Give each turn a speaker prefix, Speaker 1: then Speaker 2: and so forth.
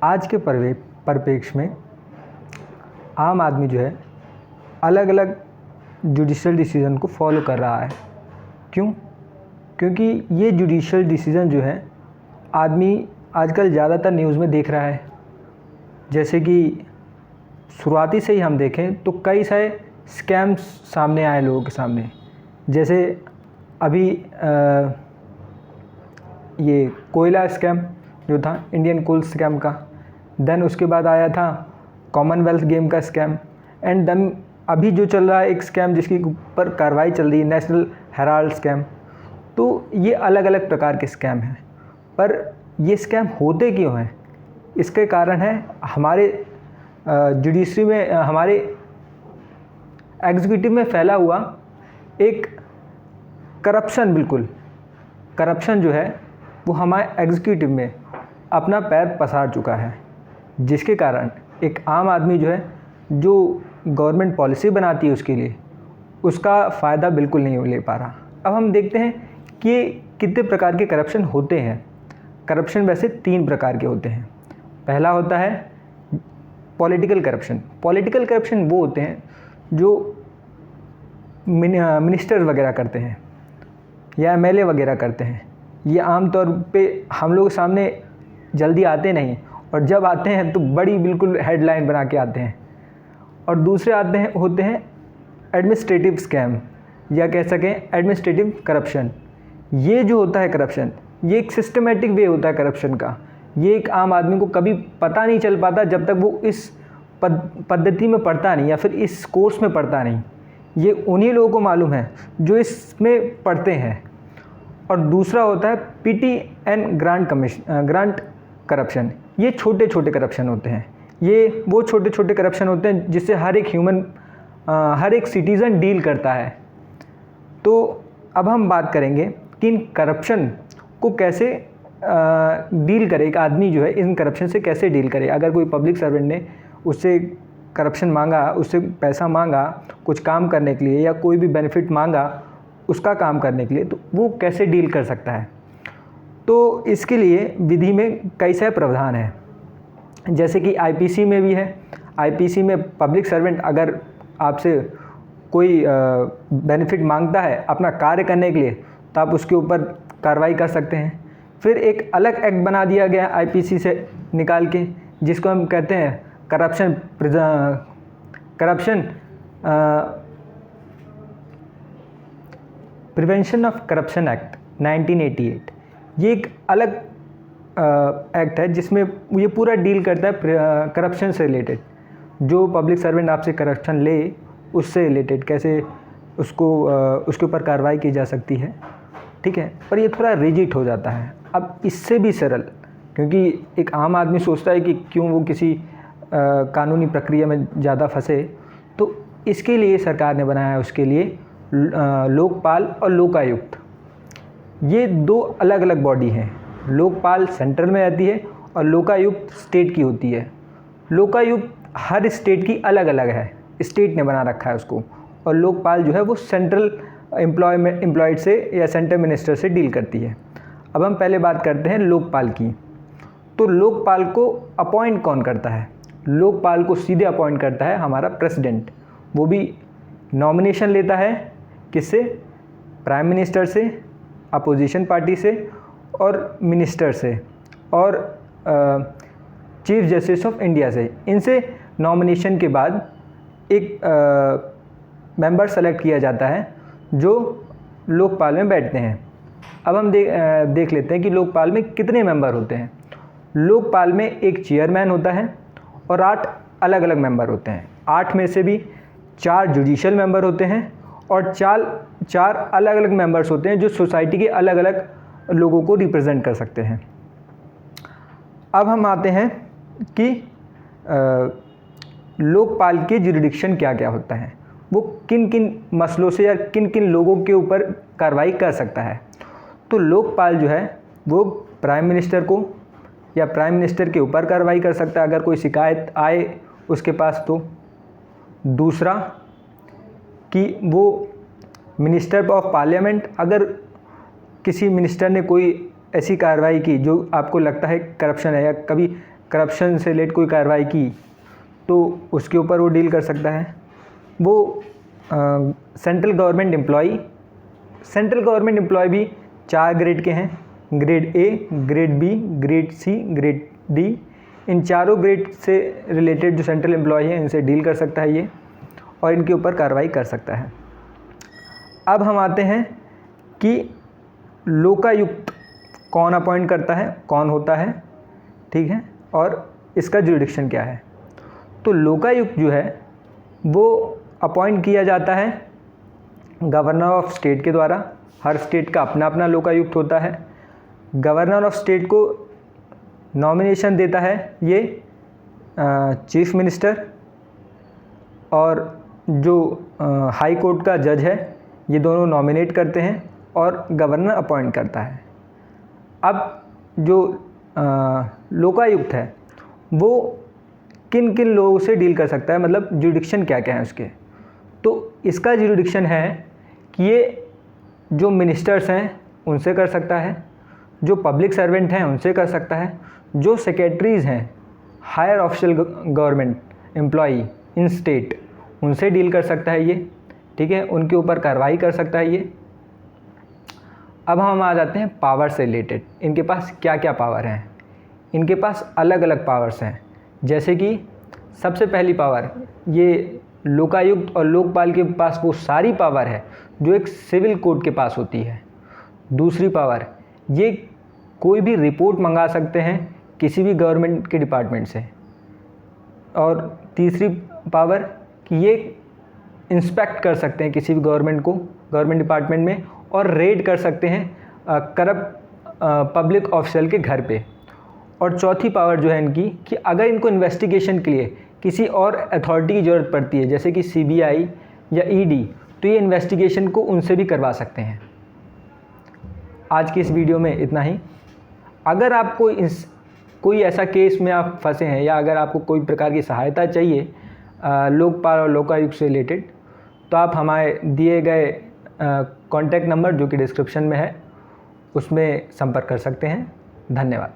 Speaker 1: आज के परिप्रेक्ष्य में आम आदमी जो है अलग अलग जुडिशल डिसीज़न को फॉलो कर रहा है। क्यों? क्योंकि ये जुडिशल डिसीज़न जो है आदमी आजकल ज़्यादातर न्यूज़ में देख रहा है। जैसे कि शुरुआती से ही हम देखें तो कई सारे स्कैम्स सामने आए लोगों के सामने। जैसे अभी ये कोयला स्कैम जो था, इंडियन कोल स्कैम का, देन उसके बाद आया था कॉमनवेल्थ गेम का स्कैम, एंड देन अभी जो चल रहा है एक स्कैम जिसके ऊपर कार्रवाई चल रही है, नेशनल हेराल्ड स्कैम। तो ये अलग अलग प्रकार के स्कैम हैं। पर ये स्कैम होते क्यों हैं? इसके कारण है हमारे जुडिशरी में, हमारे एग्जीक्यूटिव में फैला हुआ एक करप्शन। बिल्कुल करप्शन जो है वो हमारे एग्जीक्यूटिव में अपना पैर पसार चुका है, जिसके कारण एक आम आदमी जो है, जो गवर्नमेंट पॉलिसी बनाती है उसके लिए, उसका फ़ायदा बिल्कुल नहीं ले पा रहा। अब हम देखते हैं कि कितने प्रकार के करप्शन होते हैं। करप्शन वैसे 3 प्रकार के होते हैं। पहला होता है पॉलिटिकल करप्शन। पॉलिटिकल करप्शन वो होते हैं जो मिनिस्टर वगैरह करते हैं या एमएलए वगैरह करते हैं। ये आमतौर पे हम लोग सामने जल्दी आते नहीं, और जब आते हैं तो बड़ी बिल्कुल हेडलाइन बना के आते हैं। और दूसरे होते हैं एडमिनिस्ट्रेटिव स्कैम, या कह सकें एडमिनिस्ट्रेटिव करप्शन। ये जो होता है करप्शन, ये एक सिस्टमेटिक वे होता है करप्शन का। ये एक आम आदमी को कभी पता नहीं चल पाता जब तक वो इस पद्धति में पढ़ता नहीं या फिर इस कोर्स में पढ़ता नहीं। ये उन्हीं लोगों को मालूम है जो इसमें पढ़ते हैं। और दूसरा होता है पीटी एंड ग्रांट करप्शन। ये छोटे छोटे करप्शन होते हैं। ये वो छोटे छोटे करप्शन होते हैं जिससे हर एक सिटीज़न डील करता है। तो अब हम बात करेंगे कि इन करप्शन को कैसे डील करे। एक आदमी जो है इन करप्शन से कैसे डील करे। अगर कोई पब्लिक सर्वेंट ने उससे करप्शन मांगा, उससे पैसा मांगा कुछ काम करने के लिए, या कोई भी बेनिफिट मांगा उसका काम करने के लिए, तो वो कैसे डील कर सकता है। तो इसके लिए विधि में कई सारे प्रावधान हैं। जैसे कि आईपीसी में भी है। आईपीसी में पब्लिक सर्वेंट अगर आपसे कोई बेनिफिट मांगता है अपना कार्य करने के लिए, तो आप उसके ऊपर कार्रवाई कर सकते हैं। फिर एक अलग एक्ट बना दिया गया आईपीसी से निकाल के, जिसको हम कहते हैं प्रिवेंशन ऑफ करप्शन एक्ट 1988। ये एक अलग एक्ट है जिसमें ये पूरा डील करता है करप्शन से रिलेटेड। जो पब्लिक सर्वेंट आपसे करप्शन ले, उससे रिलेटेड कैसे उसके ऊपर कार्रवाई की जा सकती है। ठीक है, पर ये थोड़ा रिजिड हो जाता है। अब इससे भी सरल, क्योंकि एक आम आदमी सोचता है कि क्यों वो किसी कानूनी प्रक्रिया में ज़्यादा फंसे, तो इसके लिए सरकार ने बनाया है उसके लिए लोकपाल और लोकायुक्त। ये 2 अलग अलग बॉडी हैं। लोकपाल सेंट्रल में रहती है और लोकायुक्त स्टेट की होती है। लोकायुक्त हर स्टेट की अलग अलग है, स्टेट ने बना रखा है उसको। और लोकपाल जो है वो सेंट्रल एम्प्लॉयड से या सेंट्रल मिनिस्टर से डील करती है। अब हम पहले बात करते हैं लोकपाल की। तो लोकपाल को अपॉइंट कौन करता है? लोकपाल को सीधे अपॉइंट करता है हमारा प्रेसिडेंट। वो भी नॉमिनेशन लेता है किससे? प्राइम मिनिस्टर से, अपोजिशन पार्टी से और मिनिस्टर से, और चीफ जस्टिस ऑफ इंडिया से। इनसे नॉमिनेशन के बाद एक मेंबर सेलेक्ट किया जाता है जो लोकपाल में बैठते हैं। अब हम देख लेते हैं कि लोकपाल में कितने मेंबर होते हैं। लोकपाल में एक चेयरमैन होता है और 8 अलग अलग मेंबर होते हैं। 8 में से भी 4 जुडिशियल मेंबर होते हैं और 4 अलग अलग मेंबर्स होते हैं जो सोसाइटी के अलग अलग लोगों को रिप्रेजेंट कर सकते हैं। अब हम आते हैं कि लोकपाल के जुरिडिक्शन क्या क्या होता है, वो किन किन मसलों से या किन किन लोगों के ऊपर कार्रवाई कर सकता है। तो लोकपाल जो है वो प्राइम मिनिस्टर को या प्राइम मिनिस्टर के ऊपर कार्रवाई कर सकता है अगर कोई शिकायत आए उसके पास। तो दूसरा कि वो मिनिस्टर ऑफ पार्लियामेंट, अगर किसी मिनिस्टर ने कोई ऐसी कार्रवाई की जो आपको लगता है करप्शन है या कभी करप्शन से रिलेटेड कोई कार्रवाई की तो उसके ऊपर वो डील कर सकता है। वो सेंट्रल गवर्नमेंट एम्प्लॉय भी 4 ग्रेड के हैं, grade A, grade B, grade C, grade D. इन चारों ग्रेड से रिलेटेड जो सेंट्रल एम्प्लॉय हैं इनसे डील कर सकता है ये, और इनके ऊपर कार्रवाई कर सकता है। अब हम आते हैं कि लोकायुक्त कौन अपॉइंट करता है, कौन होता है, ठीक है, और इसका जुरिडिक्शन क्या है। तो लोकायुक्त जो है वो अपॉइंट किया जाता है गवर्नर ऑफ स्टेट के द्वारा। हर स्टेट का अपना अपना लोकायुक्त होता है। गवर्नर ऑफ स्टेट को नॉमिनेशन देता है ये चीफ मिनिस्टर, और जो हाई कोर्ट का जज है ये दोनों नॉमिनेट करते हैं और गवर्नर अपॉइंट करता है। अब जो लोकायुक्त है वो किन किन लोगों से डील कर सकता है, मतलब जुरिडिक्शन क्या क्या है उसके। तो इसका जुरिडिक्शन है कि ये जो मिनिस्टर्स हैं उनसे कर सकता है, जो पब्लिक सर्वेंट हैं उनसे कर सकता है, जो सेक्रेटरीज़ हैं, higher official government employee in state, उनसे डील कर सकता है ये, ठीक है, उनके ऊपर कार्रवाई कर सकता है ये। अब हम आ जाते हैं पावर से रिलेटेड। इनके पास क्या क्या पावर हैं। इनके पास अलग अलग पावर्स हैं, जैसे कि सबसे पहली पावर, ये लोकायुक्त और लोकपाल के पास वो सारी पावर है जो एक सिविल कोर्ट के पास होती है। दूसरी पावर, ये कोई भी रिपोर्ट मंगा सकते हैं किसी भी गवर्नमेंट के डिपार्टमेंट से। और तीसरी पावर कि ये इंस्पेक्ट कर सकते हैं किसी भी गवर्नमेंट डिपार्टमेंट में, और रेड कर सकते हैं करप्ट पब्लिक ऑफिशियल के घर पे। और चौथी पावर जो है इनकी कि अगर इनको इन्वेस्टिगेशन के लिए किसी और अथॉरिटी की ज़रूरत पड़ती है, जैसे कि CBI या ED, तो ये इन्वेस्टिगेशन को उनसे भी करवा सकते हैं। आज की इस वीडियो में इतना ही। अगर आपको कोई ऐसा केस में आप फंसे हैं, या अगर आपको कोई प्रकार की सहायता चाहिए लोकपाल और लोकायुक्त से रिलेटेड, तो आप हमारे दिए गए कॉन्टैक्ट नंबर जो कि डिस्क्रिप्शन में है उसमें संपर्क कर सकते हैं। धन्यवाद।